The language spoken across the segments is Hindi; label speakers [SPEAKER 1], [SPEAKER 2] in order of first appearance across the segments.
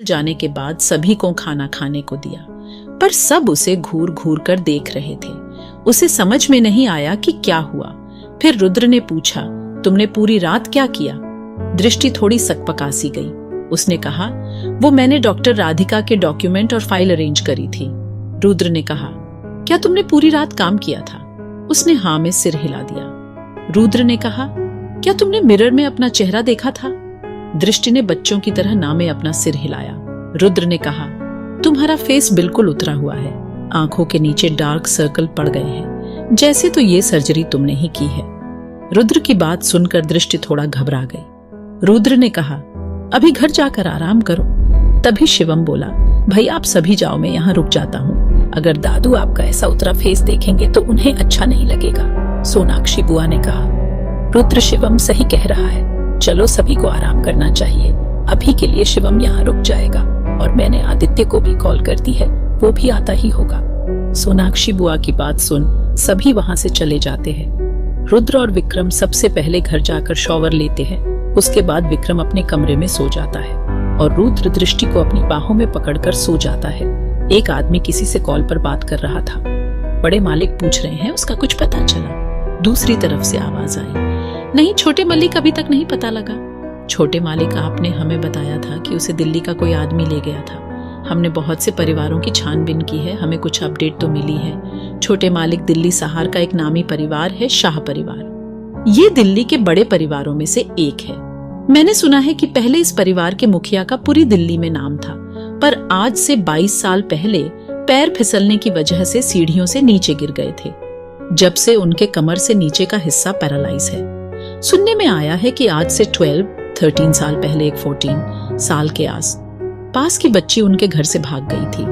[SPEAKER 1] जाने के बाद सभी को खाना खाने को दिया, पर सब उसे घूर घूर कर देख रहे थे। उसे समझ में नहीं आया कि क्या हुआ। फिर रुद्र ने पूछा, तुमने पूरी रात क्या किया? दृष्टि थोड़ी सकपकासी गई। उसने कहा, वो मैंने डॉक्टर राधिका के डॉक्यूमेंट और फाइल अरेंज करी थी। रुद्र ने कहा, क्या तुमने पूरी रात काम किया था? उसने हाँ में सिर हिला दिया। रुद्र ने कहा, क्या तुमने मिरर में अपना चेहरा देखा था? दृष्टि ने बच्चों की तरह ना में अपना सिर हिलाया। रुद्र ने कहा, तुम्हारा फेस बिल्कुल उतरा हुआ है, आंखों के नीचे डार्क सर्कल पड़ गए हैं, जैसे तो ये सर्जरी तुमने ही की है। रुद्र की बात सुनकर दृष्टि थोड़ा घबरा गई। रुद्र ने कहा, अभी घर जाकर आराम करो। तभी शिवम बोला, भाई आप सभी जाओ, मैं यहाँ रुक जाता हूँ। अगर दादू आपका ऐसा उतरा फेस देखेंगे तो उन्हें अच्छा नहीं लगेगा, सोनाक्षी बुआ ने कहा। रुद्र, शिवम सही कह रहा है, चलो सभी को आराम करना चाहिए। अभी के लिए शिवम यहाँ रुक जाएगा और मैंने आदित्य को भी कॉल कर दी है, वो भी आता ही होगा। सोनाक्षी बुआ की बात सुन सभी वहां से चले जाते हैं। रुद्र और विक्रम सबसे पहले घर जाकर शॉवर लेते हैं। उसके बाद विक्रम अपने कमरे में सो जाता है और रुद्र दृष्टि को अपनी बाहों में पकड़कर सो जाता है। एक आदमी किसी से कॉल पर बात कर रहा था। बड़े मालिक पूछ रहे हैं, उसका कुछ पता चला? दूसरी तरफ से आवाज आई, नहीं छोटे मलिक, अभी तक नहीं पता लगा। छोटे मालिक, आपने हमें बताया था कि उसे दिल्ली का कोई आदमी ले गया था। हमने बहुत से परिवारों की छानबीन की है, हमें कुछ अपडेट तो मिली है। छोटे मालिक, दिल्ली सहार का एक नामी परिवार है, शाह परिवार। ये दिल्ली के बड़े परिवारों में से एक है। मैंने सुना है कि पहले इस परिवार के मुखिया का पूरी दिल्ली में नाम था, पर आज से 22 साल पहले पैर फिसलने की वजह से सीढ़ियों से नीचे गिर गए थे। जब से उनके कमर से नीचे का हिस्सा पैरालाइज है। सुनने में आया है कि आज से 13 साल पहले एक 14 साल के पास की बच्ची उनके घर से भाग गई थी।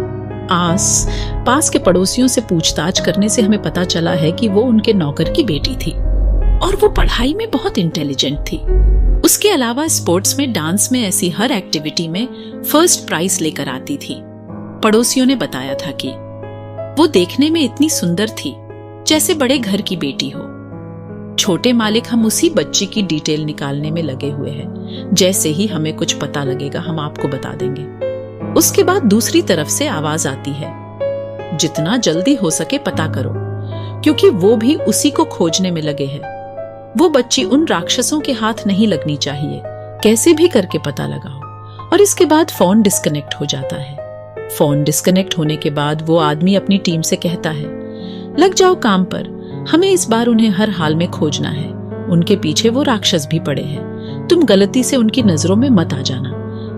[SPEAKER 1] पास के पड़ोसियों से पूछताछ करने से हमें पता चला है कि वो उनके नौकर की बेटी थी और वो पढ़ाई में बहुत इंटेलिजेंट थी। उसके अलावा स्पोर्ट्स में, डांस में, ऐसी हर एक्टिविटी में फर्स्ट प्राइज लेकर आती थी। पड़ोसियों ने बताया था कि वो देखने में इतनी सुंदर थी जैसे बड़े घर की बेटी हो। छोटे मालिक, हम उसी बच्ची की डिटेल निकालने में लगे हुए हैं। जैसे ही हमें कुछ पता लगेगा हम आपको बता देंगे। उसके बाद दूसरी तरफ से आवाज आती है, जितना जल्दी हो सके पता करो, क्योंकि वो भी उसी को खोजने में लगे हैं। वो बच्ची उन राक्षसों के हाथ नहीं लगनी चाहिए, कैसे भी करके पता लगाओ। और इसके बाद फोन डिस्कनेक्ट हो जाता है। फोन डिस्कनेक्ट होने के बाद वो आदमी अपनी टीम से कहता है, लग जाओ काम पर, हमें इस बार उन्हें हर हाल में खोजना है। उनके पीछे वो राक्षस भी पड़े हैं। तुम गलती से उनकी नजरों में मत आ जाना,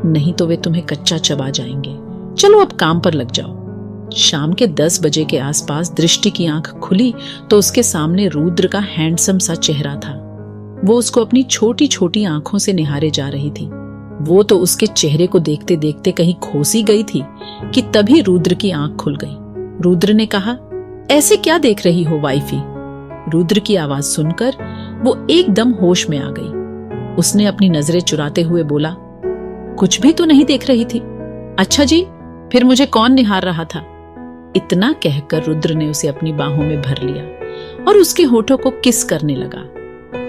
[SPEAKER 1] नहीं तो वे तुम्हें कच्चा चबा जाएंगे। चलो अब काम पर लग जाओ। शाम के 10 बजे के आसपास दृष्टि की आंख खुली तो उसके सामने रुद्र का हैंडसम सा चेहरा था। वो उसको अपनी छोटी छोटी आंखों से निहारे जा रही थी। वो तो उसके चेहरे को देखते देखते कहीं खोसी गई थी कि तभी रुद्र की आंख खुल गई। रुद्र ने कहा, ऐसे क्या देख रही हो वाइफी? रुद्र की आवाज सुनकर वो एकदम होश में आ गई। उसने अपनी नजरें चुराते हुए बोला, कुछ भी तो नहीं देख रही थी। अच्छा जी, फिर मुझे कौन निहार रहा था? इतना कहकर रुद्र ने उसे अपनी बाहों में भर लिया और उसके होठों को किस करने लगा।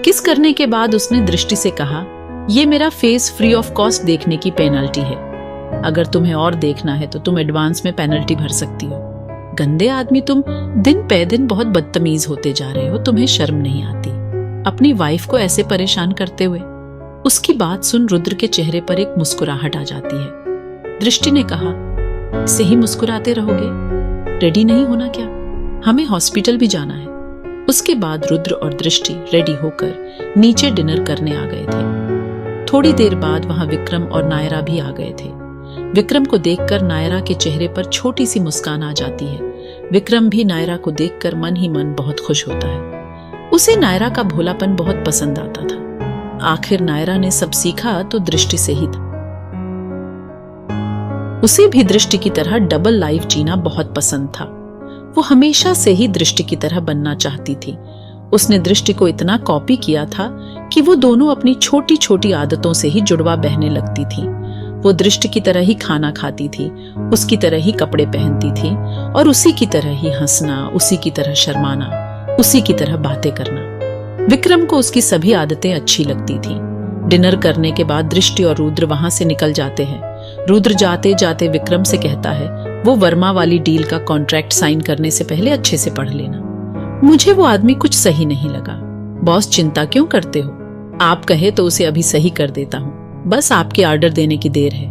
[SPEAKER 1] किस करने के बाद उसने दृष्टि से कहा, ये मेरा फेस फ्री ऑफ कॉस्ट देखने की पेनल्टी है। अगर तुम्हें और देखना है तो तुम एडवांस में पेनल्टी भर सकती हो। गंदे आदमी, तुम दिन पे दिन बहुत बदतमीज होते जा रहे हो, तुम्हें शर्म नहीं आती अपनी वाइफ को ऐसे परेशान करते हुए? उसकी बात सुन रुद्र के चेहरे पर एक मुस्कुराहट आ जाती है। दृष्टि ने कहा, ऐसे ही मुस्कुराते रहोगे? रेडी नहीं होना क्या? हमें हॉस्पिटल भी जाना है। उसके बाद रुद्र और दृष्टि रेडी होकर नीचे डिनर करने आ गए थे। थोड़ी देर बाद वहां विक्रम और नायरा भी आ गए थे। विक्रम को देखकर नायरा के चेहरे पर छोटी सी मुस्कान आ जाती है। विक्रम भी नायरा को देखकर मन ही मन बहुत खुश होता है। उसे नायरा का भोलापन बहुत पसंद आता था। आखिर नायरा ने सब सीखा तो दृष्टि से ही था। उसे भी दृष्टि की तरह डबल लाइफ जीना बहुत पसंद था। वो हमेशा से ही दृष्टि की तरह बनना चाहती थी। उसने दृष्टि को इतना कॉपी किया था कि वो दोनों अपनी छोटी छोटी आदतों से ही जुड़वा बहने लगती थी। वो दृष्टि की तरह ही खाना खाती थी, उसकी तरह ही कपड़े पहनती थी और उसी की तरह ही हंसना, उसी की तरह शर्माना, उसी की तरह बातें करना। विक्रम को उसकी सभी आदतें अच्छी लगती थी। डिनर करने के बाद दृष्टि और रुद्र वहां से निकल जाते हैं। रुद्र जाते जाते विक्रम से कहता है, वो वर्मा वाली डील का कॉन्ट्रैक्ट साइन करने से पहले अच्छे से पढ़ लेना। मुझे वो आदमी कुछ सही नहीं लगा। बॉस चिंता क्यों करते हो? आप कहे तो उसे अभी सही कर देता हूँ, बस आपके ऑर्डर देने की देर है।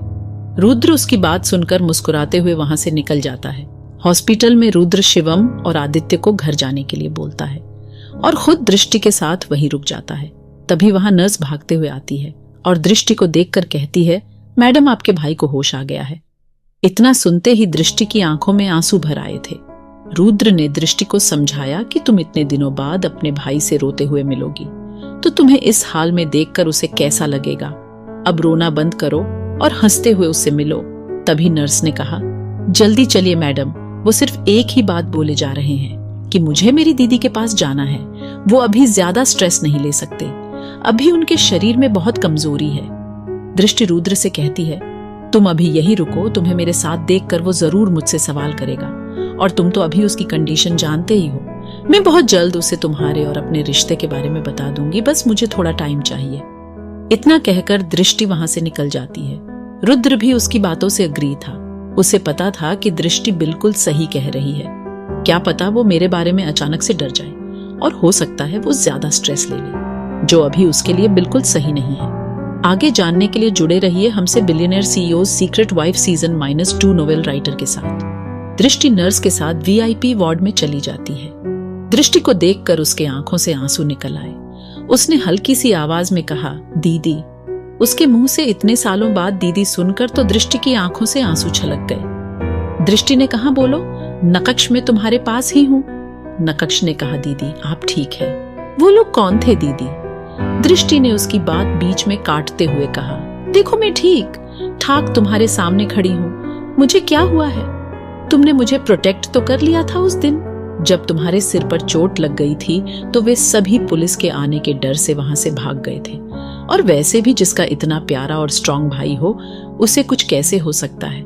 [SPEAKER 1] रुद्र उसकी बात सुनकर मुस्कुराते हुए वहां से निकल जाता है। हॉस्पिटल में रुद्र शिवम और आदित्य को घर जाने के लिए बोलता है और खुद दृष्टि के साथ वहीं रुक जाता है। तभी वहां नर्स भागते हुए आती है और दृष्टि को देखकर कहती है, मैडम आपके भाई को होश आ गया है। इतना सुनते ही दृष्टि की आंखों में आंसू भर आए थे। रुद्र ने दृष्टि को समझाया कि तुम इतने दिनों बाद अपने भाई से रोते हुए मिलोगी तो तुम्हें इस हाल में देखकर उसे कैसा लगेगा। अब रोना बंद करो और हंसते हुए उससे मिलो। तभी नर्स ने कहा, जल्दी चलिए मैडम, वो सिर्फ एक ही बात बोले जा रहे हैं कि मुझे मेरी दीदी के पास जाना है। वो अभी ज्यादा स्ट्रेस नहीं ले सकते, अभी उनके शरीर में बहुत कमजोरी है। दृष्टि रुद्र से कहती है, तुम अभी यही रुको, तुम्हें मेरे साथ देखकर वो जरूर मुझसे सवाल करेगा और तुम तो अभी उसकी कंडीशन जानते ही हो। मैं बहुत जल्द उसे तुम्हारे और अपने रिश्ते के बारे में बता दूंगी, बस मुझे थोड़ा टाइम चाहिए। इतना कहकर दृष्टि वहां से निकल जाती है। रुद्र भी उसकी बातों से अग्री था। उसे पता था कि दृष्टि बिल्कुल सही कह रही है। क्या पता वो मेरे बारे में अचानक से डर जाए और हो सकता है वो ज्यादा स्ट्रेस ले ले, जो अभी उसके लिए बिल्कुल सही नहीं है। आगे जानने के लिए जुड़े रहिए हमसे billionaire CEO secret wife season -2 novel writer के साथ। दृष्टि नर्स के साथ VIP वार्ड में चली जाती है। दृष्टि को देखकर उसके आंखों से आंसू निकल आए। उसने हल्की सी आवाज में कहा, दीदी। उसके मुंह से इतने सालों बाद दीदी सुनकर तो दृष्टि की आंखों से आंसू छलक गए। दृष्टि ने कहा, बोलो, नकश में तुम्हारे पास ही हूं। नकश ने कहा, दीदी आप ठीक है। वो लोग कौन थे दीदी? दृष्टि ने उसकी बात बीच में काटते हुए कहा, देखो मैं ठीक ठाक तुम्हारे सामने खड़ी हूं। मुझे क्या हुआ है? तुमने मुझे प्रोटेक्ट तो कर लिया था उस दिन जब तुम्हारे सिर पर चोट लग गई थी, तो वे सभी पुलिस के आने के डर से वहां से भाग गए थे। और वैसे भी जिसका इतना प्यारा और स्ट्रांग भाई हो, उसे कुछ कैसे हो सकता है?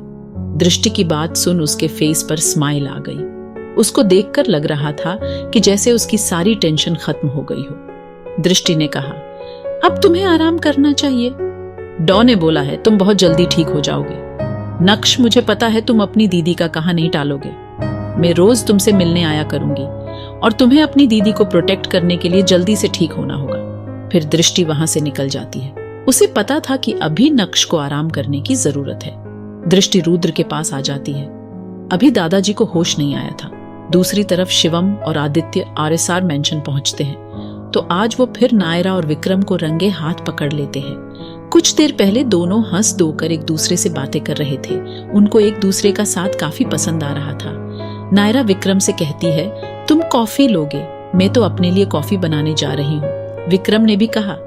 [SPEAKER 1] दृष्टि की बात सुन उसके फेस पर स्माइल आ गई। उसको देखकर लग रहा था कि जैसे उसकी सारी टेंशन खत्म हो गई हो। दृष्टि ने कहा, अब तुम्हें आराम करना चाहिए। डॉ ने बोला है तुम बहुत जल्दी ठीक हो जाओगे। नक्श, मुझे पता है तुम अपनी दीदी का कहा नहीं टालोगे। मैं रोज तुमसे मिलने आया करूंगी और तुम्हें अपनी दीदी को प्रोटेक्ट करने के लिए जल्दी से ठीक होना होगा। फिर दृष्टि वहां से निकल जाती है। उसे पता था कि अभी नक्श को आराम करने की जरूरत है। दृष्टि रुद्र के पास आ जाती है। अभी दादाजी को होश नहीं आया था। दूसरी तरफ शिवम और आदित्य RSR मेंशन पहुंचते हैं तो आज वो फिर नायरा और विक्रम को रंगे हाथ पकड़ लेते हैं। कुछ देर पहले दोनों हंस धोकर एक दूसरे से बातें कर रहे थे। उनको एक दूसरे का साथ काफी पसंद आ रहा था। नायरा विक्रम से कहती है, तुम कॉफी लोगे? मैं तो अपने लिए कॉफी बनाने जा रही हूँ। विक्रम ने भी कहा,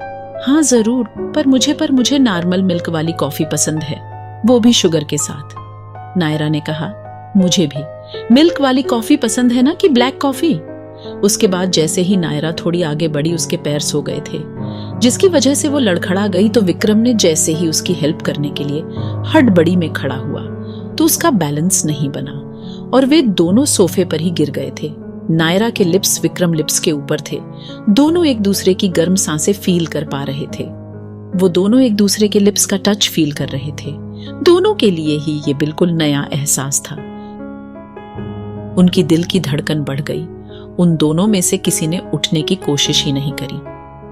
[SPEAKER 1] हाँ जरूर, पर मुझे नॉर्मल मिल्क वाली कॉफी पसंद है, वो भी शुगर के साथ। नायरा ने कहा, मुझे भी मिल्क वाली कॉफी पसंद है ना कि ब्लैक कॉफी? उसके बाद जैसे ही नायरा थोड़ी आगे बढ़ी उसके पैर सो गए थे, जिसकी वजह से वो लड़खड़ा गई। तो विक्रम ने जैसे ही उसकी हेल्प करने के लिए हड़बड़ी में खड़ा हुआ तो उसका बैलेंस नहीं बना और वे दोनों सोफे पर ही गिर गए थे। नायरा के लिप्स विक्रम लिप्स के ऊपर थे। दोनों एक दूसरे की गर्म सांसें फील कर पा रहे थे। वो दोनों एक दूसरे के लिप्स का टच फील कर रहे थे। दोनों के लिए ही ये बिल्कुल नया एहसास था। उनकी दिल की धड़कन बढ़ गई। उन दोनों में से किसी ने उठने की कोशिश ही नहीं करी।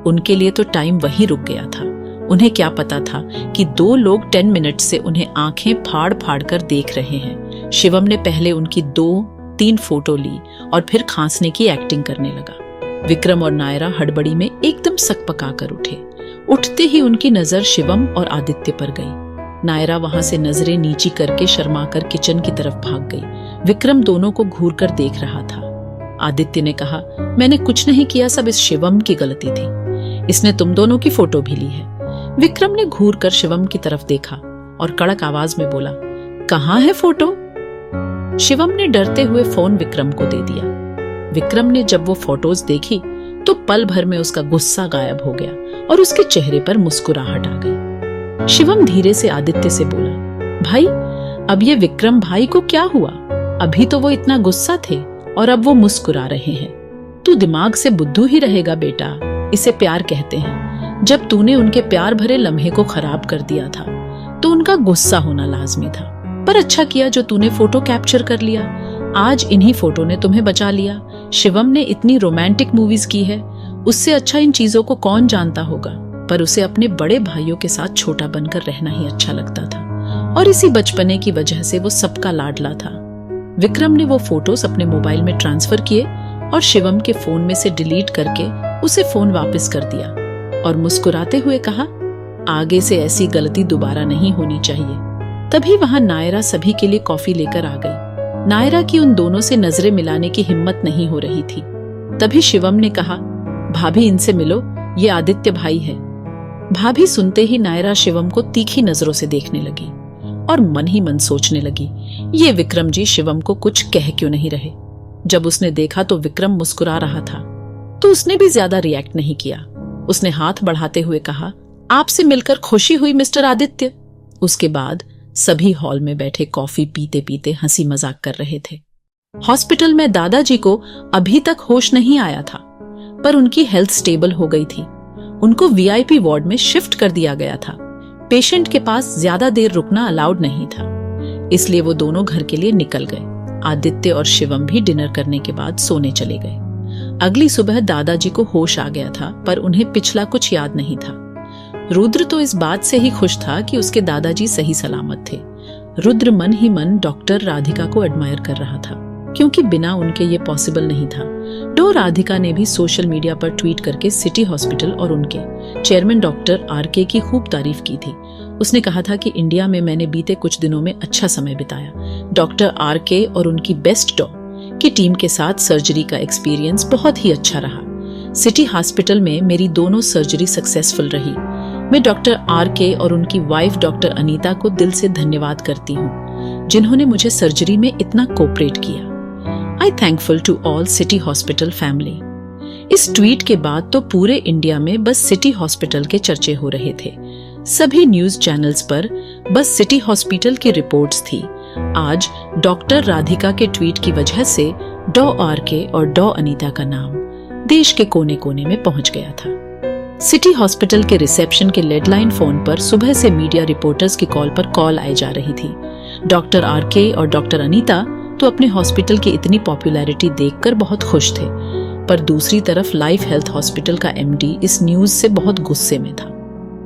[SPEAKER 1] उनके लिए तो टाइम वहीं रुक गया था। उन्हें क्या पता था कि दो लोग 10 मिनट से उन्हें आंखें फाड़ फाड़ कर देख रहे हैं। शिवम ने पहले उनकी 2-3 फोटो ली और फिर खांसने की एक्टिंग करने लगा। विक्रम और नायरा हड़बड़ी में एकदम सकपका कर उठे। उठते ही उनकी नजर शिवम और आदित्य पर गई। नायरा वहां से नजरें नीची करके शर्माकर किचन की तरफ भाग गई। विक्रम दोनों को घूर कर देख रहा था। आदित्य ने कहा, मैंने कुछ नहीं किया, सब इस शिवम की गलती थी। इसने तुम दोनों की फोटो भी ली है। विक्रम ने घूर कर शिवम की तरफ देखा और कड़क आवाज में बोला, कहाँ है फोटो? शिवम ने डरते हुए फोन विक्रम को दे दिया। विक्रम ने जब वो फोटोज देखी तो पल भर में उसका गुस्सा गायब हो गया और उसके चेहरे पर मुस्कुराहट आ गई। शिवम धीरे से आदित्य से बोला, भाई अब ये विक्रम भाई को क्या हुआ? अभी तो वो इतना गुस्सा थे और अब वो मुस्कुरा रहे हैं। तू दिमाग से बुद्धू ही रहेगा बेटा, इसे प्यार कहते हैं। जब तूने उनके प्यार भरे लम्हे को खराब कर दिया था तो उनका गुस्सा होना लाजमी था। पर अच्छा किया जो तूने फोटो कैप्चर कर लिया। आज इन्हीं फोटो ने तुम्हें बचा लिया। शिवम ने इतनी रोमांटिक मूवीज की है, उससे अच्छा इन चीजों को कौन जानता होगा। पर उसे अपने बड़े भाइयों के साथ छोटा बनकर रहना ही अच्छा लगता था और इसी बचपने की वजह से वो सबका लाडला था। विक्रम ने वो फोटोज अपने मोबाइल में ट्रांसफर किए और शिवम के फोन में से डिलीट करके उसे फोन वापस कर दिया और मुस्कुराते हुए कहा, आगे से ऐसी गलती दोबारा नहीं होनी चाहिए। तभी वहां नायरा सभी के लिए कॉफी लेकर आ गई। नायरा की उन दोनों से नजरें मिलाने की हिम्मत नहीं हो रही थी। तभी शिवम ने कहा, भाभी इनसे मिलो, ये आदित्य भाई है। भाभी सुनते ही नायरा शिवम को तीखी नजरों से देखने लगी और मन ही मन सोचने लगी, ये विक्रम जी शिवम को कुछ कह क्यों नहीं रहे। जब उसने देखा तो विक्रम मुस्कुरा रहा था तो उसने भी ज्यादा रिएक्ट नहीं किया। उसने हाथ बढ़ाते हुए कहा, आपसे मिलकर खुशी हुई मिस्टर आदित्य। उसके बाद सभी हॉल में बैठे कॉफी पीते पीते हंसी मजाक कर रहे थे। हॉस्पिटल में दादाजी को अभी तक होश नहीं आया था, पर उनकी हेल्थ स्टेबल हो गई थी। उनको वीआईपी वार्ड में शिफ्ट कर दिया गया था। पेशेंट के पास ज्यादा देर रुकना अलाउड नहीं था, इसलिए वो दोनों घर के लिए निकल गए। आदित्य और शिवम भी डिनर करने के बाद सोने चले गए। अगली सुबह दादाजी को होश आ गया था, पर उन्हें पिछला कुछ याद नहीं था। रुद्र तो इस बात से ही खुश था कि उसके दादाजी सही सलामत थे। रुद्र मन ही मन डॉक्टर राधिका को एडमायर कर रहा था, क्योंकि बिना उनके ये पॉसिबल नहीं था। राधिका ने भी सोशल मीडिया पर ट्वीट करके सिटी हॉस्पिटल और उनके चेयरमैन डॉक्टर आरके की खूब तारीफ की थी। उसने कहा था कि इंडिया में मैंने बीते कुछ दिनों में अच्छा समय बिताया। डॉक्टर आरके और उनकी बेस्ट डॉ की टीम के साथ सर्जरी का एक्सपीरियंस बहुत ही अच्छा रहा। सिटी हॉस्पिटल में मेरी दोनों सर्जरी सक्सेसफुल रही। मैं डॉक्टर आरके और उनकी वाइफ डॉक्टर अनीता को दिल से धन्यवाद करती हूँ, जिन्होंने मुझे सर्जरी में इतना कोऑपरेट किया। I thankful to all city hospital family. इस ट्वीट के बाद तो पूरे इंडिया में बस सिटी हॉस्पिटल के चर्चे हो रहे थे। सभी न्यूज चैनल्स पर बस सिटी हॉस्पिटल की रिपोर्ट्स थी। आज डॉक्टर राधिका के ट्वीट की वजह से डॉ आरके और डॉ अनीता का नाम देश के कोने कोने में पहुंच गया था। सिटी हॉस्पिटल के रिसेप्शन के लैंडलाइन फोन पर सुबह से मीडिया रिपोर्टर्स की कॉल पर कॉल आई जा रही थी। डॉक्टर आरके और डॉक्टर अनीता तो अपने हॉस्पिटल की इतनी पॉपुलैरिटी देखकर बहुत खुश थे, पर दूसरी तरफ लाइफ हेल्थ हॉस्पिटल का एमडी इस न्यूज से बहुत गुस्से में था।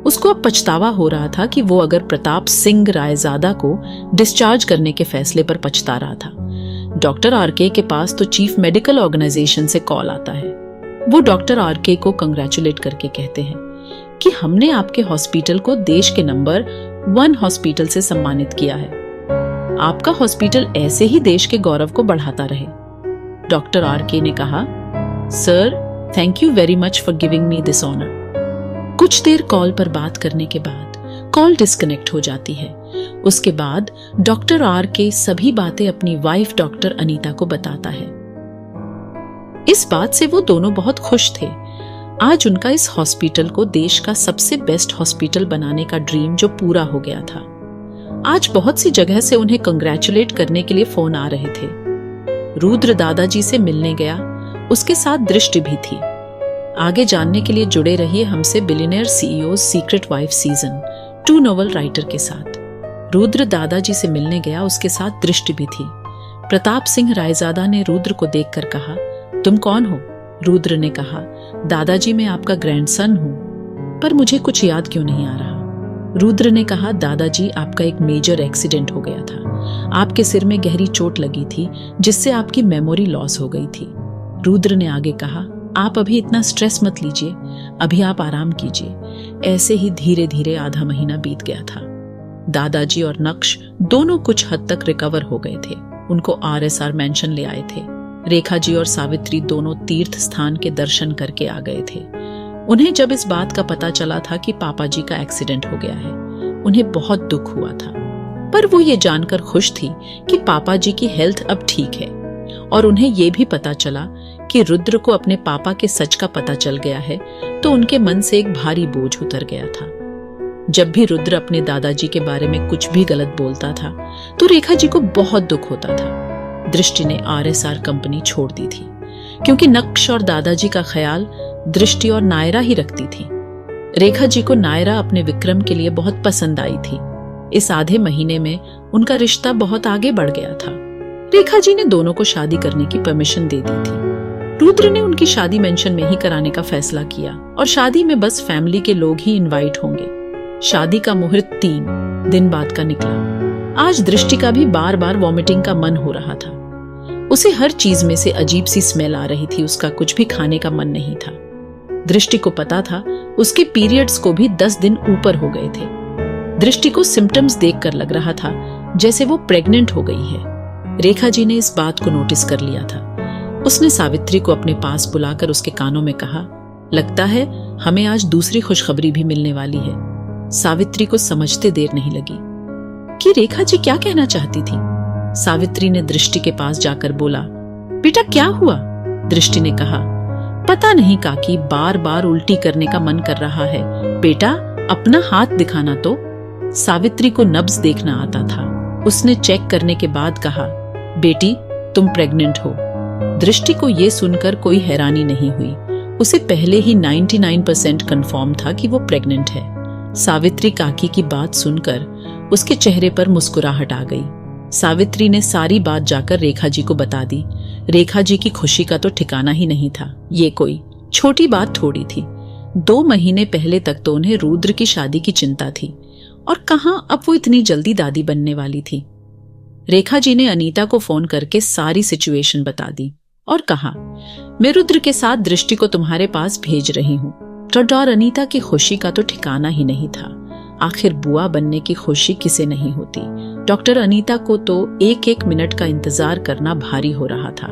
[SPEAKER 1] उसको अब पछतावा हो रहा था कि वो अगर प्रताप सिंह रायजादा को डिस्चार्ज करने के फैसले पर पछता रहा था। डॉक्टर आरके के पास तो चीफ मेडिकल ऑर्गेनाइजेशन से कॉल आता है। वो डॉक्टर आरके को कंग्रेचुलेट करके कहते हैं कि हमने आपके हॉस्पिटल को देश के नंबर 1 हॉस्पिटल से सम्मानित किया है। आपका हॉस्पिटल ऐसे ही देश के गौरव को बढ़ाता रहे। डॉक्टर आरके ने कहा, sir thank you very much for giving me this honour. कुछ देर कॉल पर बात करने के बाद कॉल डिस्कनेक्ट हो जाती है। उसके बाद डॉक्टर आरके सभी बातें अपनी वाइफ डॉक्टर अनीता को बताता है। इस बात से वो दोनों बहुत खुश थे। आज उनका इस हॉस्पिटल को देश का सबसे बेस्ट हॉस्पिटल बनाने का ड्रीम जो पूरा हो गया था। आज बहुत सी जगह से उन्हें कंग्रेचुलेट करने के लिए फोन आ रहे थे। रुद्र दादाजी से मिलने गया, उसके साथ दृष्टि भी थी। आगे जानने के लिए जुड़े रहिए हमसे billionaire CEO secret wife season 2 novel writer के साथ। रुद्र दादाजी से मिलने गया, उसके साथ दृष्टि भी थी। प्रताप सिंह रायजादा ने रुद्र को देखकर कहा, तुम कौन हो? रुद्र ने कहा, दादाजी मैं आपका ग्रैंडसन हूं, पर मुझे कुछ याद क्यों नहीं आ रहा। रुद्र ने कहा, दादाजी आपका एक मेजर एक्सीडेंट हो गया था। आपके सिर में गहरी चोट लगी थी, जिससे आपकी मेमोरी लॉस हो गई थी। रुद्र ने आगे कहा, आप अभी इतना स्ट्रेस मत लीजिए, अभी आप आराम कीजिए। ऐसे ही धीरे धीरे आधा महीना बीत गया था। दादाजी और नक्श दोनों कुछ हद तक रिकवर हो गए थे। उनको आरएसआर मेंशन ले आए थे। रेखा जी और सावित्री दोनों तीर्थ स्थान के दर्शन करके आ गए थे। उन्हें जब इस बात का पता चला था कि पापा जी का एक्सीडेंट हो गया है, उन्हें बहुत दुख हुआ था, पर वो ये जानकर खुश थी कि पापा जी की हेल्थ अब ठीक है। और उन्हें ये भी पता चला कि रुद्र को अपने पापा के सच का पता चल गया है, तो उनके मन से एक भारी बोझ उतर गया था। जब भी रुद्र अपने दादाजी के बारे में कुछ भी गलत बोलता था, तो रेखा जी को बहुत दुख होता था। दृष्टि ने आरएसआर कंपनी छोड़ दी थी, क्योंकि नक्श और दादाजी का ख्याल दृष्टि और नायरा ही रखती थी। रेखा जी को नायरा अपने विक्रम के लिए बहुत पसंद आई थी। इस आधे महीने में उनका रिश्ता बहुत आगे बढ़ गया था। रेखा जी ने दोनों को शादी करने की परमिशन दे दी थी। रुद्र ने उनकी शादी मेंशन में ही कराने का फैसला किया और शादी में बस फैमिली के लोग ही इनवाइट होंगे। शादी का मुहूर्त 3 दिन बाद का निकला। आज दृष्टि का भी बार बार वॉमिटिंग का मन हो रहा था। उसे हर चीज में से अजीब सी स्मेल आ रही थी। उसका कुछ भी खाने का मन नहीं था। दृष्टि को पता था उसके पीरियड्स को भी 10 दिन ऊपर हो गए थे। दृष्टि को सिम्टम्स देखकर लग रहा था जैसे वो प्रेग्नेंट हो गई है। रेखा जी ने इस बात को नोटिस कर लिया था। उसने सावित्री को अपने पास बुलाकर उसके कानों में कहा, लगता है हमें आज दूसरी खुशखबरी भी मिलने वाली है। सावित्री को समझते देर नहीं लगी कि रेखा जी क्या कहना चाहती थी। सावित्री ने दृष्टि के पास जाकर बोला, बेटा क्या हुआ? दृष्टि ने कहा, पता नहीं काकी, बार बार उल्टी करने का मन कर रहा है। बेटा अपना हाथ दिखाना तो। सावित्री को नब्ज देखना आता था। उसने चेक करने के बाद कहा, बेटी तुम प्रेग्नेंट हो। दृष्टि को यह सुनकर कोई हैरानी नहीं हुई। उसे पहले ही 99% कंफर्म था कि वो प्रेग्नेंट है। सावित्री काकी की बात सुनकर उसके चेहरे पर मुस्कुराहट आ गई। सावित्री ने सारी बात जाकर रेखा जी को बता दी। रेखा जी की खुशी का तो ठिकाना ही नहीं था। ये कोई छोटी बात थोड़ी थी। 2 महीने पहले तक तो उन्हें रुद्र की शादी की चिंता थी और कहां अब वो इतनी जल्दी दादी बनने वाली थी। रेखा जी ने अनीता को फोन करके सारी सिचुएशन बता दी और कहा, मैं रुद्र के साथ दृष्टि को तुम्हारे पास भेज रही हूँ। और अनीता की खुशी का तो ठिकाना ही नहीं था। आखिर बुआ बनने की खुशी किसे नहीं होती। डॉक्टर अनीता को तो 1-1 मिनट का इंतजार करना भारी हो रहा था।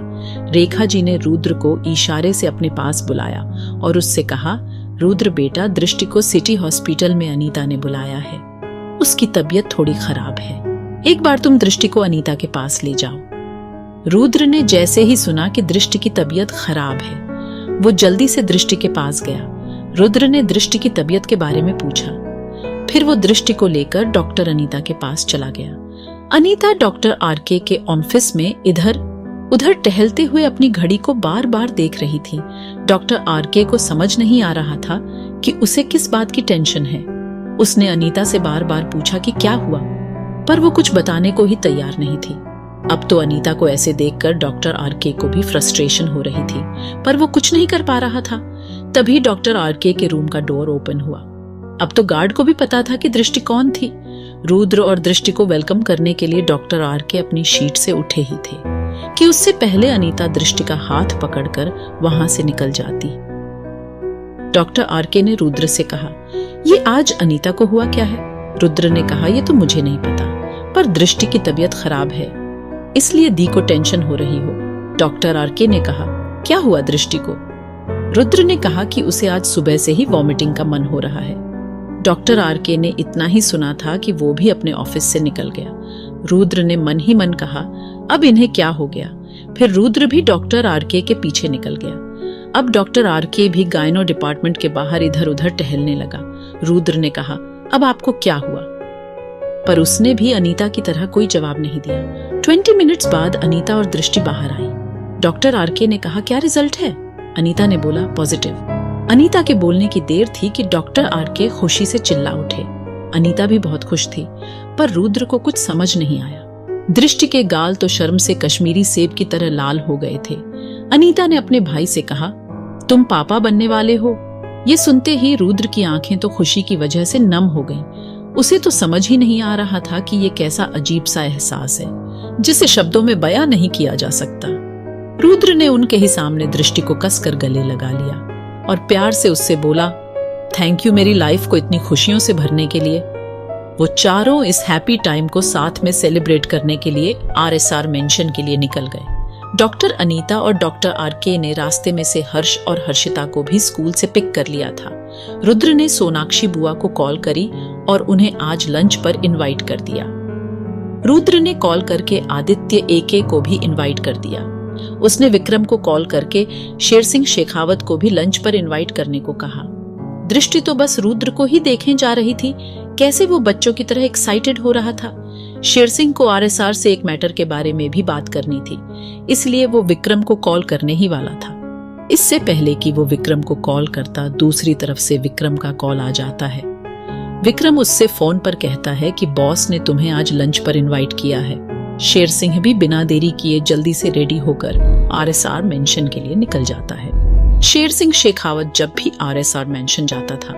[SPEAKER 1] रेखा जी ने रुद्र को इशारे से अपने पास बुलाया और उससे कहा, रुद्र बेटा, दृष्टि को सिटी हॉस्पिटल में अनीता ने बुलाया है। उसकी तबीयत थोड़ी खराब है। एक बार तुम दृष्टि को अनीता के पास ले जाओ। रुद्र ने जैसे ही सुना कि दृष्टि की तबीयत खराब है, वो जल्दी से दृष्टि के पास गया। रुद्र ने दृष्टि की तबीयत के बारे में पूछा। फिर वो दृष्टि को लेकर डॉक्टर अनीता के पास चला गया। अनीता डॉक्टर आरके के ऑफिस में इधर उधर टहलते हुए अपनी घड़ी को बार बार देख रही थी। डॉक्टर आरके को समझ नहीं आ रहा था कि उसे किस बात की टेंशन है। उसने अनीता से बार बार पूछा कि क्या हुआ, पर वो कुछ बताने को ही तैयार नहीं थी। अब तो अनीता को ऐसे देखकर डॉक्टर आरके को भी फ्रस्ट्रेशन हो रही थी, पर वो कुछ नहीं कर पा रहा था। तभी डॉक्टर आरके के रूम का डोर ओपन हुआ। अब तो गार्ड को भी पता था कि दृष्टि कौन थी। रुद्र और दृष्टि को वेलकम करने के लिए डॉक्टर आरके अपनी शीट से उठे ही थे कि उससे पहले अनीता दृष्टि का हाथ पकड़कर वहां से निकल जाती। डॉक्टर आरके ने रुद्र से कहा, ये आज अनीता को हुआ क्या है? रुद्र ने कहा, ये तो मुझे नहीं पता, पर दृष्टि की तबीयत खराब है, इसलिए दी को टेंशन हो रही हो। डॉक्टर आरके ने कहा, क्या हुआ दृष्टि को? रुद्र ने कहा कि उसे आज सुबह से ही वॉमिटिंग का मन हो रहा है। डॉक्टर आरके ने इतना ही सुना था कि वो भी अपने ऑफिस से निकल गया। रुद्र ने मन ही मन कहा, अब इन्हें क्या हो गया? फिर रुद्र भी डॉक्टर आरके के पीछे निकल गया। अब डॉक्टर आरके भी गायनो डिपार्टमेंट के बाहर इधर उधर टहलने लगा। रुद्र ने कहा, अब आपको क्या हुआ? पर उसने भी अनीता की तरह कोई जवाब नहीं दिया। 20 मिनट्स बाद अनीता और दृष्टि बाहर आई। डॉक्टर आरके ने कहा, क्या रिजल्ट है? अनीता ने बोला, पॉजिटिव। अनीता के बोलने की देर थी कि डॉक्टर आरके खुशी से चिल्ला उठे। अनीता भी बहुत खुश थी, पर रुद्र को कुछ समझ नहीं आया। दृष्टि के गाल तो शर्म से कश्मीरी सेब की तरह लाल हो गए थे। अनीता ने अपने भाई से कहा, तुम पापा बनने वाले हो? ये सुनते ही रुद्र की आंखें तो खुशी की वजह से नम हो गईं। उसे तो समझ ही नहीं आ रहा था कि ये कैसा अजीब सा एहसास है जिसे शब्दों में बयां नहीं किया जा सकता। रुद्र ने उनके ही सामने दृष्टि को कसकर गले लगा लिया और प्यार से उससे बोला, थैंक यू मेरी लाइफ को इतनी खुशियों से भरने के लिए। वो चारों इस हैप्पी टाइम को साथ में सेलिब्रेट करने के लिए आरएसआर मेंशन के लिए निकल गए। डॉक्टर अनीता और डॉक्टर आरके ने रास्ते में से हर्ष और हर्षिता को भी स्कूल से पिक कर लिया था। रुद्र ने सोनाक्षी बुआ को कॉल करी और उन्हें आज लंच पर इनवाइट कर दिया। रुद्र ने कॉल करके आदित्य एके को भी इनवाइट कर दिया। उसने विक्रम को कॉल करके शेर सिंह शेखावत को भी लंच पर इनवाइट करने को कहा। दृष्टि तो बस रुद्र को ही देखने जा रही थी। कैसे वो बच्चों की तरह एक्साइटेड हो रहा था। शेर सिंह को आरएसआर से एक मैटर के बारे में भी बात करनी थी, इसलिए वो विक्रम को कॉल करने ही वाला था। इससे पहले कि वो विक्रम को कॉल करता, दूसरी तरफ से विक्रम का कॉल आ जाता है। विक्रम उससे फोन पर कहता है कि बॉस ने तुम्हें आज लंच पर इनवाइट किया है। शेर सिंह भी बिना देरी किए जल्दी से रेडी होकर आरएसआर मेंशन के लिए निकल जाता है। शेर सिंह शेखावत जब भी आरएसआर मेंशन जाता था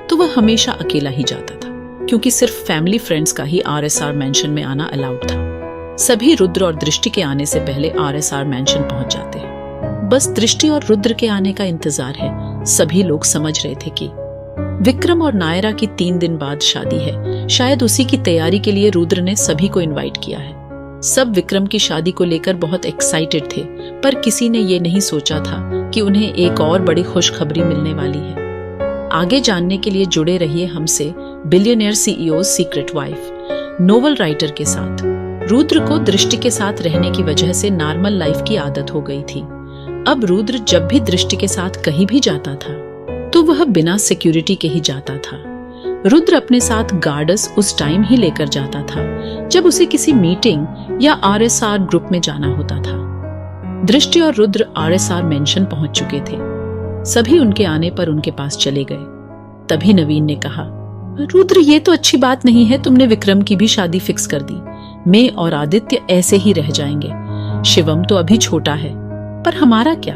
[SPEAKER 1] तो वह हमेशा अकेला ही जाता था, क्योंकि सिर्फ फैमिली फ्रेंड्स का ही आरएसआर मेंशन में आना अलाउड था। सभी रुद्र और दृष्टि के आने से पहले आरएसआर मेंशन पहुंच जाते हैं। बस दृष्टि और रुद्र के आने का इंतजार है। सभी लोग समझ रहे थे कि विक्रम और नायरा की 3 दिन बाद शादी है। शायद उसी की तैयारी के लिए रुद्र ने सभी को इनवाइट किया है। सब विक्रम की शादी को लेकर बहुत एक्साइटेड थे, पर किसी ने ये नहीं सोचा था कि उन्हें एक और बड़ी खुशखबरी मिलने वाली है। आगे जानने के लिए जुड़े रहिए हमसे billionaire CEO secret wife novel writer के साथ। रुद्र को दृष्टि के साथ रहने की वजह से नॉर्मल लाइफ की आदत हो गई थी। अब रुद्र जब भी दृष्टि के साथ कहीं भी जाता था तो वह बिना सिक्योरिटी के ही जाता था। रुद्र अपने साथ गार्ड्स उस टाइम ही लेकर जाता था जब उसे किसी मीटिंग या आरएसआर ग्रुप में जाना होता था। दृष्टि और रुद्र आरएसआर मेंशन पहुंच चुके थे। सभी उनके आने पर उनके पास चले गए। तभी नवीन ने कहा, रुद्र ये तो अच्छी बात नहीं है, तुमने विक्रम की भी शादी फिक्स कर दी। मैं और आदित्य ऐसे ही रह जाएंगे। शिवम तो अभी छोटा है, पर हमारा क्या?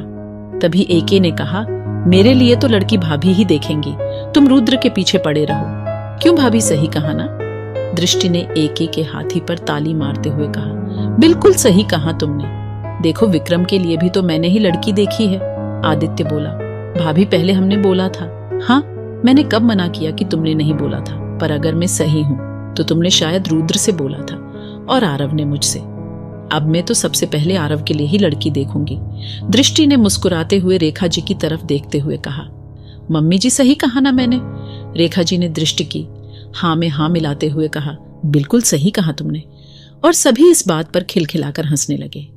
[SPEAKER 1] तभी एके ने कहा, मेरे लिए तो लड़की भाभी ही देखेंगी, तुम रुद्र के पीछे पड़े रहो। क्यों भाभी, सही कहा ना? दृष्टि ने एके के हाथी पर ताली मारते हुए कहा, बिल्कुल सही कहा तुमने। देखो विक्रम के लिए भी तो मैंने ही लड़की देखी है। आदित्य बोला, भाभी पहले हमने बोला था। हाँ, मैंने कब मना किया कि तुमने नहीं बोला था, पर अगर मैं सही हूँ तो तुमने शायद रुद्र से बोला था और आरव ने मुझसे। अब मैं तो सबसे पहले आरव के लिए ही लड़की देखूंगी। दृष्टि ने मुस्कुराते हुए रेखा जी की तरफ देखते हुए कहा, मम्मी जी सही कहा ना मैंने? रेखा जी ने दृष्टि की हाँ में हाँ मिलाते हुए कहा, बिल्कुल सही कहा तुमने। और सभी इस बात पर खिलखिलाकर हंसने लगे।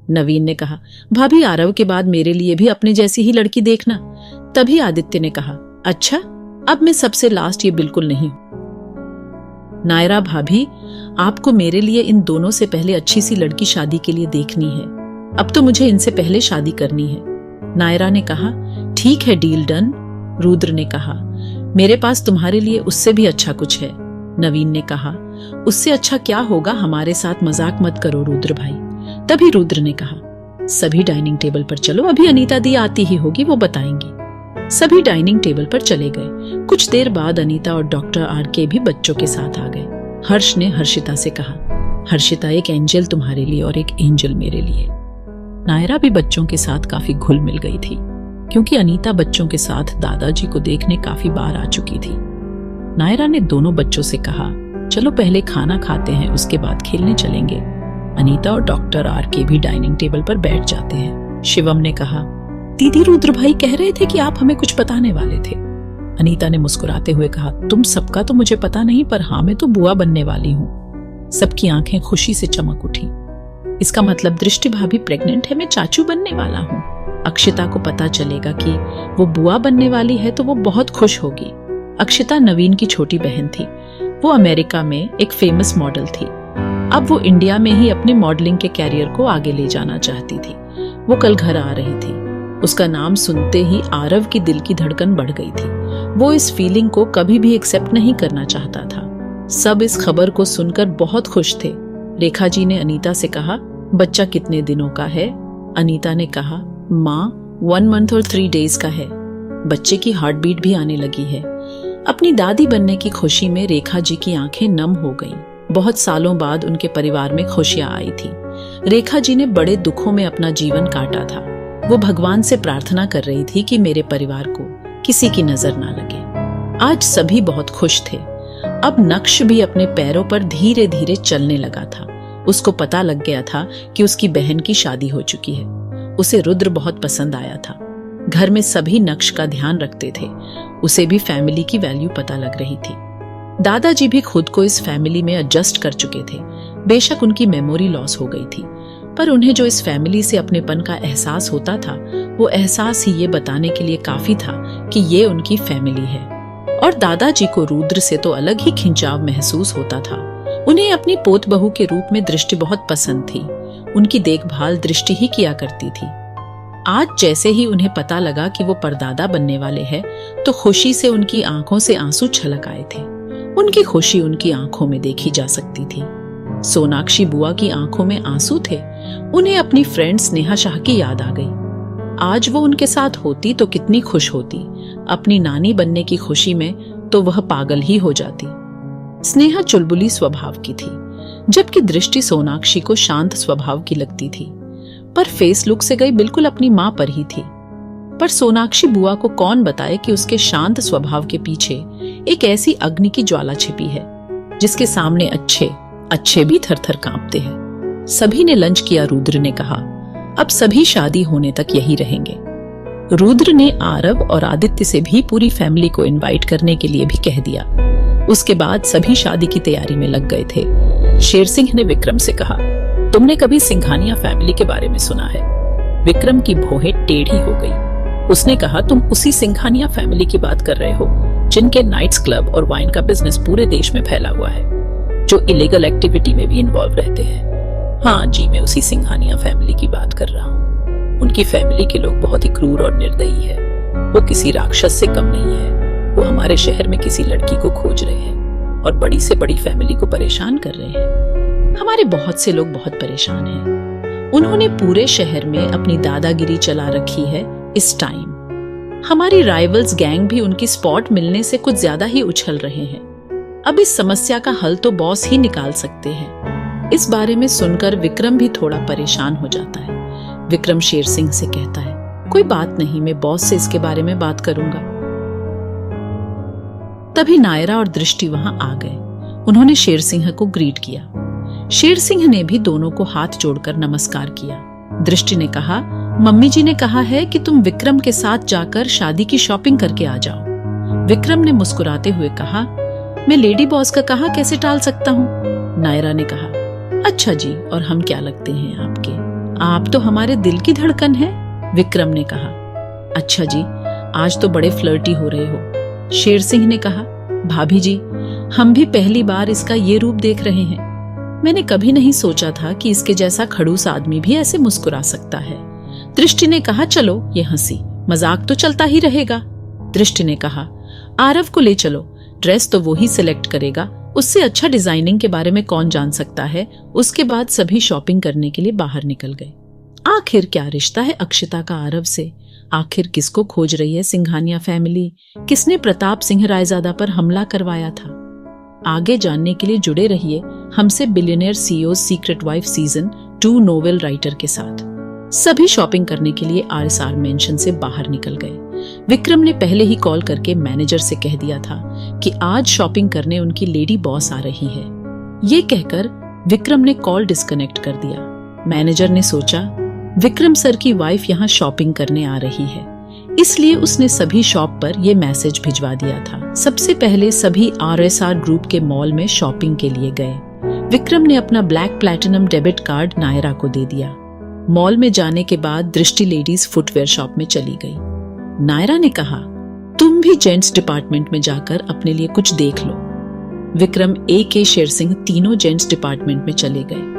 [SPEAKER 1] नवीन ने कहा, भाभी आरव के बाद मेरे लिए भी अपने जैसी ही लड़की देखना। तभी आदित्य ने कहा, अच्छा, अब मैं सबसे लास्ट ये बिल्कुल नहीं। नायरा भाभी, आपको मेरे लिए इन दोनों से पहले अच्छी सी लड़की शादी के लिए देखनी है। अब तो मुझे इनसे पहले शादी करनी है। नायरा ने कहा, ठीक है, डील डन। रुद्र ने कहा, मेरे पास तुम्हारे लिए उससे भी अच्छा कुछ है। नवीन ने कहा, उससे अच्छा क्या होगा, हमारे साथ मजाक मत करो रुद्र भाई। तभी रुद्र ने कहा, सभी डाइनिंग टेबल पर चलो, अभी अनीता दी आती ही होगी, वो बताएंगी। सभी डाइनिंग टेबल पर चले गए। कुछ देर बाद अनीता और डॉक्टर आरके भी बच्चों के साथ आ गए। हर्ष ने हर्षिता से कहा, हर्षिता, एक एंजल तुम्हारे लिए और एक एंजल मेरे लिए। नायरा भी बच्चों के साथ काफी घुल मिल गई थी, क्योंकि अनीता बच्चों के साथ दादाजी को देखने काफी बार आ चुकी थी। नायरा ने दोनों बच्चों से कहा, चलो पहले खाना खाते हैं, उसके बाद खेलने चलेंगे। अनीता और डॉक्टर आरके भी डाइनिंग टेबल पर बैठ जाते हैं। शिवम ने कहा, दीदी रुद्र भाई कह रहे थे कि आप हमें कुछ बताने वाले थे। अनीता ने मुस्कुराते हुए कहा, तुम सबका तो मुझे पता नहीं, पर हाँ, मैं तो बुआ बनने वाली हूँ। सबकी आंखें खुशी से चमक उठी। इसका मतलब दृष्टि भाभी प्रेग्नेंट है, मैं चाचू बनने वाला हूँ। अक्षिता को पता चलेगा कि वो बुआ बनने वाली है तो वो बहुत खुश होगी। अक्षिता नवीन की छोटी बहन थी। वो अमेरिका में एक फेमस मॉडल थी। अब वो इंडिया में ही अपने मॉडलिंग के कैरियर को आगे ले जाना चाहती थी। वो कल घर आ रही थी। उसका नाम सुनते ही आरव की दिल की धड़कन बढ़ गई थी। वो इस फीलिंग को कभी भी एक्सेप्ट नहीं करना चाहता था। सब इस खबर को सुनकर बहुत खुश थे। रेखा जी ने अनीता से कहा, बच्चा कितने दिनों का है? अनीता ने कहा, माँ 1 मंथ और 3 डेज का है। बच्चे की हार्ट बीट भी आने लगी है। अपनी दादी बनने की खुशी में रेखा जी की आंखें नम हो गईं। बहुत सालों बाद उनके परिवार में खुशियां आई थी। रेखा जी ने बड़े दुखों में अपना जीवन काटा था। वो भगवान से प्रार्थना कर रही थी कि मेरे परिवार को किसी की नजर ना लगे। आज सभी बहुत खुश थे। अब नक्श भी अपने पैरों पर धीरे धीरे चलने लगा था। उसको पता लग गया था कि उसकी बहन की शादी हो चुकी है। उसे रुद्र बहुत पसंद आया था। घर में सभी नक्श का ध्यान रखते थे। उसे भी फैमिली की वैल्यू पता लग रही थी। दादाजी भी खुद को इस फैमिली में एडजस्ट कर चुके थे। बेशक उनकी मेमोरी लॉस हो गई थी, पर उन्हें जो इस फैमिली से अपनेपन का एहसास होता था, वो एहसास ही ये बताने के लिए काफी था कि ये उनकी फैमिली है। और दादाजी को रुद्र से तो अलग ही खिंचाव महसूस होता था। उन्हें अपनी पोत बहू के रूप में दृष्टि बहुत पसंद थी। उनकी देखभाल दृष्टि ही किया करती थी। आज जैसे ही उन्हें पता लगा कि वो परदादा बनने वाले हैं, तो खुशी से उनकी आंखों से आंसू छलक आए थे। उनकी खुशी उनकी आंखों में देखी जा सकती थी। सोनाक्षी बुआ की आंखों में आंसू थे। उन्हें अपनी फ्रेंड स्नेहा शाह की याद आ गई। आज वो उनके साथ होती तो कितनी खुश होती। अपनी नानी बनने की खुशी में तो वह पागल ही हो जाती। स्नेहा चुलबुली स्वभाव की थी, जबकि दृष्टि सोनाक्षी को शांत स्वभाव की लगती थी, पर फेस लुक से गई बिल्कुल अपनी मां पर ही थी। पर सोनाक्षी बुआ को कौन बताए कि उसके शांत स्वभाव के पीछे एक ऐसी अग्नि की ज्वाला छिपी है जिसके सामने अच्छे भी थर-थर कांपते हैं। सभी ने लंच किया। रुद्र ने कहा, अब सभी शादी होने तक यही रहेंगे। रुद्र ने आरव और आदित्य से भी पूरी फैमिली को इनवाइट करने के लिए भी कह दिया। उसके बाद सभी शादी की तैयारी में लग गए थे। शेर सिंह ने विक्रम से कहा, तुमने कभी सिंघानिया फैमिली के बारे में सुना है? विक्रम की भौहें टेढ़ी हो गई। उसने कहा, तुम उसी सिंघानिया फैमिली की बात कर रहे हो जिनके नाइट्स क्लब और वाइन का बिजनेस पूरे देश में फैला हुआ है, जो इलीगल एक्टिविटी में भी इन्वॉल्व रहते हैं। हाँ जी, मैं उसी सिंघानिया फैमिली की बात कर रहा हूँ। उनकी फैमिली के लोग बहुत ही क्रूर और निर्दयी है। वो किसी राक्षस से कम नहीं है। वो हमारे शहर में किसी लड़की को खोज रहे हैं और बड़ी से बड़ी फैमिली को परेशान कर रहे हैं। हमारे बहुत से लोग बहुत परेशान हैं। उन्होंने पूरे शहर में अपनी दादागिरी चला रखी है। इस टाइम हमारी राइवल्स गैंग भी उनकी स्पॉट मिलने से कुछ ज्यादा ही उछल रहे हैं। अब इस समस्या का हल तो बॉस ही निकाल सकते हैं। इस बारे में सुनकर विक्रम भी थोड़ा परेशान हो जाता है। विक्रम शेर सिंह से कहता है, कोई बात नहीं, मैं बॉस से इसके बारे में बात करूंगा। तभी नायरा और दृष्टि वहां आ गए। उन्होंने शेर सिंह को ग्रीट किया। शेर सिंह ने भी दोनों को हाथ जोड़कर नमस्कार किया। दृष्टि ने कहा, मम्मी जी ने कहा है कि तुम विक्रम के साथ जाकर शादी की शॉपिंग करके आ जाओ। विक्रम ने मुस्कुराते हुए कहा, मैं लेडी बॉस का कहा कैसे टाल सकता हूँ। नायरा ने कहा, अच्छा जी, और हम क्या लगते हैं आपके? आप तो हमारे दिल की धड़कन हैं। विक्रम ने कहा, अच्छा जी, आज तो बड़े फ्लर्टी हो रहे हो। शेर सिंह ने कहा, भाभी जी, हम भी पहली बार इसका ये रूप देख रहे हैं। मैंने कभी नहीं सोचा था कि इसके जैसा खड़ूस आदमी भी ऐसे मुस्कुरा सकता है। दृष्टि ने कहा, चलो ये हंसी मजाक तो चलता ही रहेगा। दृष्टि ने कहा, आरव को ले चलो, ड्रेस तो वो ही सिलेक्ट करेगा, उससे अच्छा डिजाइनिंग के बारे में कौन जान सकता है। उसके बाद सभी शॉपिंग करने के लिए बाहर निकल गए। आखिर क्या रिश्ता है अक्षिता का आरव से? आखिर किसको खोज रही है सिंघानिया फैमिली? किसने प्रताप सिंह रायजादा पर हमला करवाया था? आगे जानने के लिए जुड़े रहिए हमसे billionaire CEO secret wife season 2 novel writer के साथ। सभी शॉपिंग करने के लिए आरएसआर मेंशन से बाहर निकल गए। विक्रम ने पहले ही कॉल करके मैनेजर से कह दिया था कि आज शॉपिंग करने उनकी लेडी बॉस आ रही है। ये कहकर विक्रम ने कॉल डिस्कनेक्ट कर दिया। मैनेजर ने सोचा विक्रम सर की वाइफ यहाँ शॉपिंग करने आ रही है, इसलिए उसने सभी शॉप पर यह मैसेज भिजवा दिया था। सबसे पहले सभी आरएसआर ग्रुप के मॉल में शॉपिंग के लिए गए। विक्रम ने अपना black platinum debit card Naira को दे दिया। मॉल में जाने के बाद दृष्टि लेडीज फुटवेयर शॉप में चली गई। नायरा ने कहा, तुम भी जेंट्स डिपार्टमेंट में जाकर अपने लिए कुछ देख लो। विक्रम AK शेर सिंह तीनों जेंट्स डिपार्टमेंट में चले गए।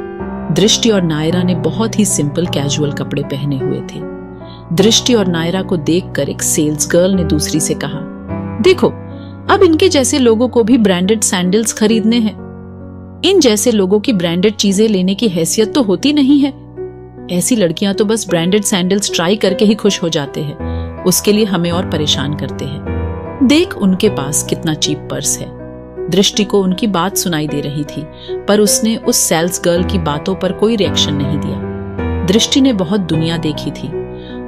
[SPEAKER 1] दृष्टि और नायरा ने बहुत ही सिंपल कैजुअल कपड़े पहने हुए थे। दृष्टि और नायरा को देखकर एक सेल्स गर्ल ने दूसरी से कहा, देखो, अब इनके जैसे लोगों को भी ब्रांडेड सैंडल्स खरीदने हैं। इन जैसे लोगों की ब्रांडेड चीजें लेने की हैसियत तो होती नहीं है। ऐसी लड़कियां तो बस ब्रांडेड सैंडल्स ट्राई करके ही खुश हो जाते हैं, उसके लिए हमें और परेशान करते हैं। देख उनके पास कितना चीप पर्स है। दृष्टि को उनकी बात सुनाई दे रही थी, पर उसने उस सेल्स गर्ल की बातों पर कोई रिएक्शन नहीं दिया। दृष्टि ने बहुत दुनिया देखी थी।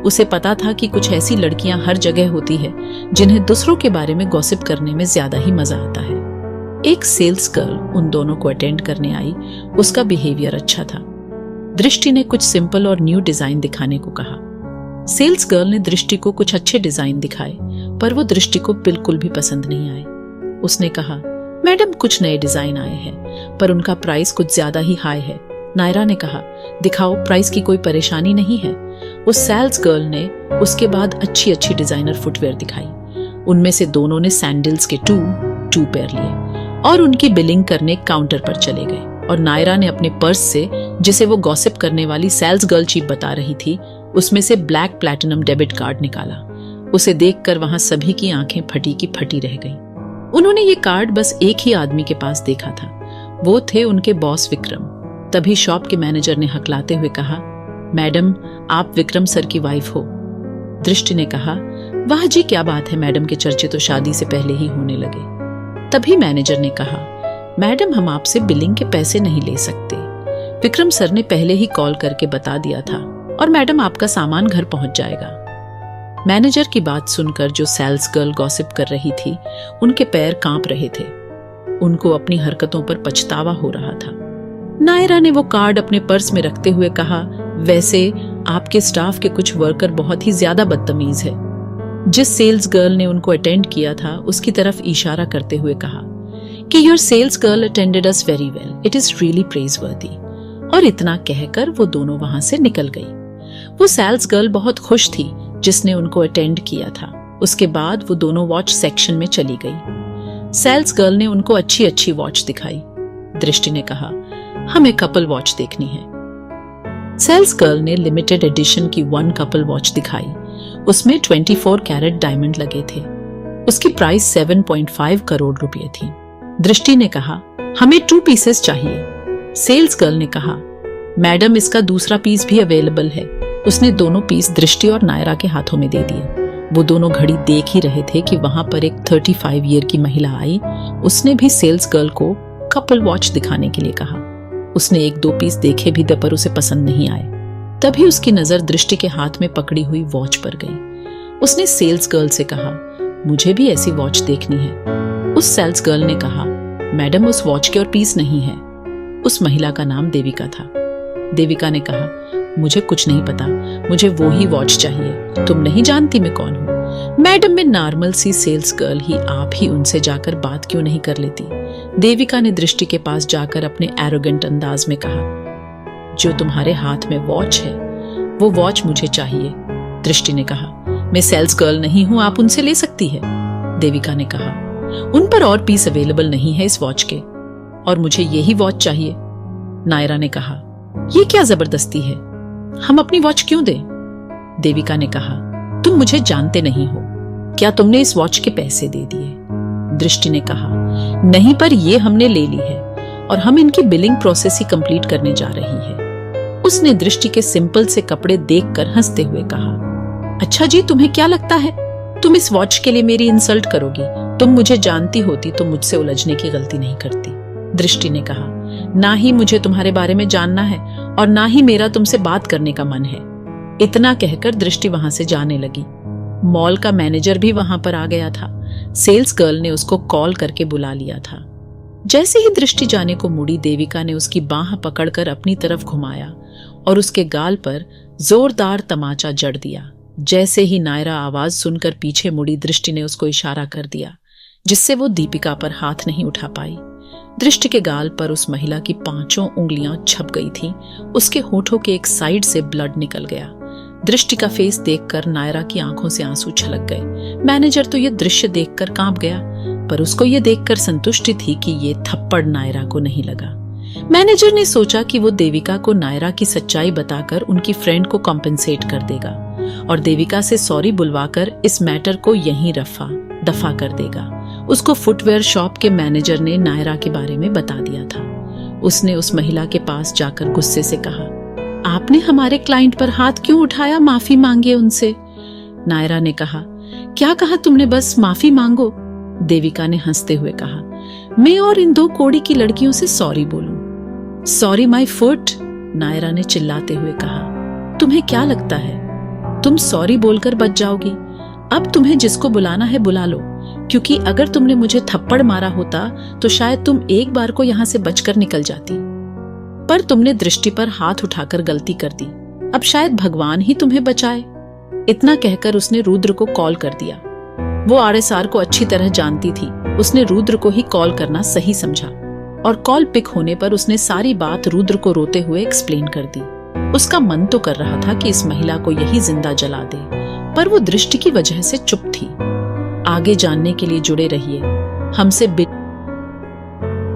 [SPEAKER 1] उसे पता था कि कुछ ऐसी लड़कियां हर जगह होती है जिन्हें दूसरों के बारे में गॉसिप करने में ज्यादा ही मजा आता है। एक सेल्स गर्ल उन दोनों को अटेंड करने आई। उसका बिहेवियर अच्छा था। दृष्टि ने कुछ सिंपल और न्यू डिजाइन दिखाने को कहा। सेल्स गर्ल ने दृष्टि को कुछ अच्छे डिजाइन दिखाए, पर वो दृष्टि को बिल्कुल भी पसंद नहीं आए। उसने कहा, मैडम, कुछ नए डिजाइन आए हैं, पर उनका प्राइस कुछ ज्यादा ही हाई है। नायरा ने कहा, दिखाओ, प्राइस की कोई परेशानी नहीं है। उस सेल्स गर्ल ने उसके बाद अच्छी अच्छी डिजाइनर फुटवेयर दिखाई। उनमें से दोनों ने सैंडल्स के 2 पेयर लिए और उनकी बिलिंग करने काउंटर पर चले गए। और नायरा ने अपने पर्स से, जिसे वो गॉसिप करने वाली सेल्स गर्ल चीप बता रही थी, उसमें से ब्लैक प्लैटिनम डेबिट कार्ड निकाला। उसे देखकर वहां सभी की आंखें फटी की फटी रह गईं। उन्होंने ये कार्ड बस एक ही आदमी के पास देखा था, वो थे उनके बॉस विक्रम। तभी शॉप के मैनेजर ने हकलाते हुए कहा, मैडम, आप विक्रम सर की वाइफ हो। दृष्टि ने कहा, वाह जी, क्या बात है, मैडम के चर्चे तो शादी से पहले ही होने लगे। तभी मैनेजर ने कहा, मैडम, हम आपसे बिलिंग के पैसे नहीं ले सकते। विक्रम सर ने पहले ही कॉल करके बता दिया था और मैडम आपका सामान घर पहुंच जाएगा। मैनेजर की बात सुनकर जो सेल्स गर्ल गॉसिप कर रही थी, उनके पैर कांप रहे थे। उनको अपनी हरकतों पर पछतावा हो रहा था। नायरा ने वो कार्ड अपने पर्स में रखते हुए कहा, वैसे आपके स्टाफ के कुछ वर्कर बहुत ही ज्यादा बदतमीज है। जिस सेल्स गर्ल ने उनको अटेंड किया था उसकी तरफ इशारा करते हुए कहा कि your sales girl attended us very well, it is really praiseworthy. और इतना कहकर वो दोनों वहां से निकल गई। वो सेल्स गर्ल बहुत खुश थी जिसने उनको अटेंड किया था। उसके बाद वो दोनों वॉच सेक्शन में चली गई। सेल्स गर्ल ने उनको अच्छी अच्छी वॉच दिखाई। दृष्टि ने कहा, हमें कपल वॉच देखनी है। सेल्स गर्ल ने लिमिटेड एडिशन की 1 कपल वॉच दिखाई। उसमें 24 कैरेट डायमंड लगे थे। उसकी प्राइस 7.5 करोड़ रुपए थी। दृष्टि ने कहा, हमें 2 पीसेस चाहिए। सेल्स गर्ल ने कहा, मैडम, इसका दूसरा पीस भी अवेलेबल है। उसने दोनों पीस दृष्टि और नायरा के हाथों में दे दिए। वो दोनों घड़ी देख ही रहे थे कि वहां पर एक 35 ईयर की महिला आई। उसने भी सेल्स गर्ल को कपल वॉच दिखाने के लिए कहा। उसने 1-2 पीस देखे भी पर उसे पसंद नहीं आए। तभी उसकी नजर दृष्टि के हाथ में पकड़ी हुई वॉच पर गई। उसने सेल्स गर्ल से कहा, मुझे भी ऐसी वॉच देखनी है। उस सेल्स गर्ल ने कहा, मैडम, उस वॉच के और पीस नहीं है। उस महिला का नाम देविका था। देविका ने कहा, मुझे कुछ नहीं पता, मुझे वो ही वॉच चाहिए। तुम नहीं जानती मैं कौन हूँ? मैडम, मैं नॉर्मल सी सेल्स गर्ल ही, आप ही उनसे जाकर बात क्यों नहीं कर लेती? देविका ने दृष्टि के पास जाकर अपने एरोगेंट अंदाज में कहा, जो तुम्हारे हाथ में वॉच है वो वॉच मुझे चाहिए। दृष्टि ने कहा, मैं सेल्स गर्ल नहीं हूं, आप उनसे ले सकती है। देविका ने कहा, उन पर और पीस अवेलेबल नहीं है इस वॉच के, और मुझे यही वॉच चाहिए। नायरा ने कहा, ये क्या जबरदस्ती है, हम अपनी वॉच क्यों दें? देविका ने कहा, तुम मुझे जानते नहीं हो, क्या तुमने इस वॉच के पैसे दे दिए? दृष्टि ने कहा, नहीं, पर ये हमने ले ली है और हम इनकी बिलिंग प्रोसेस ही कंप्लीट करने जा रही है। उसने दृष्टि के सिंपल से कपड़े देखकर हंसते हुए कहा, अच्छा जी, तुम्हें क्या लगता है तुम इस वॉच के लिए मेरी इंसल्ट करोगी? तुम मुझे जानती होती तो मुझसे उलझने की गलती नहीं करती। दृष्टि ने कहा, ना ही मुझे तुम्हारे बारे में जानना है और ना ही मेरा तुमसे बात करने का मन है। इतना कहकर दृष्टि वहां से जाने लगी। मॉल का मैनेजर भी वहां पर आ गया था। सेल्स गर्ल ने उसको कॉल करके बुला लिया था। जैसे ही दृष्टि जाने को मुड़ी, देविका ने उसकी बाह पकड़कर अपनी तरफ घुमाया और उसके गाल पर जोरदार तमाचा जड़ दिया। जैसे ही नायरा आवाज सुनकर पीछे मुड़ी, दृष्टि ने उसको इशारा कर दिया, जिससे वो दीपिका पर हाथ नहीं उठा पाई। दृष्टि के गाल पर उस महिला की 5 उंगलियां छप गई थीं। उसके होठों के एक साइड से ब्लड निकल गया। दृष्टि का फेस देखकर नायरा की आंखों से आंसू छलक गए। मैनेजर तो ये दृश्य देखकर कांप गया, पर उसको ये देखकर संतुष्टि थी कि ये थप्पड़ नायरा को नहीं लगा। मैनेजर ने सोचा कि वो देविका को नायरा की सच्चाई बताकर उनकी फ्रेंड को कॉम्पेंसेट कर देगा और देविका से सॉरी बुलवाकर इस मैटर को यहीं रफा दफा कर देगा। उसको फुटवेयर शॉप के मैनेजर ने नायरा के बारे में बता दिया था। उसने उस महिला के पास जाकर गुस्से से कहा, आपने हमारे क्लाइंट पर हाथ क्यों उठाया? माफी मांगिए उनसे। नायरा ने कहा, क्या कहा तुमने? बस माफी मांगो। देविका ने हंसते हुए कहा, मैं और इन 2 कोड़ी की लड़कियों से सॉरी बोलूं? सॉरी माय फुट, नायरा ने चिल्लाते हुए कहा। तुम्हें क्या लगता है तुम सॉरी बोलकर बच जाओगी? अब तुम्हें जिसको बुलाना है बुला लो, क्योंकि अगर तुमने मुझे थप्पड़ मारा होता तो शायद तुम एक बार को यहाँ से बचकर निकल जाती, पर तुमने दृष्टि पर हाथ उठाकर गलती कर दी। अब शायद भगवान ही तुम्हें बचाए। इतना कहकर उसने रुद्र को कॉल कर दिया। वो RSR को अच्छी तरह जानती थी। उसने रुद्र को ही कॉल करना सही समझा और कॉल पिक होने पर उसने सारी बात रुद्र को रोते हुए एक्सप्लेन कर दी। उसका मन तो कर रहा था कि इस महिला को यही जिंदा जला दे, पर वो दृष्टि की वजह से चुप थी। आगे जानने के लिए जुड़े रहिए। हमसे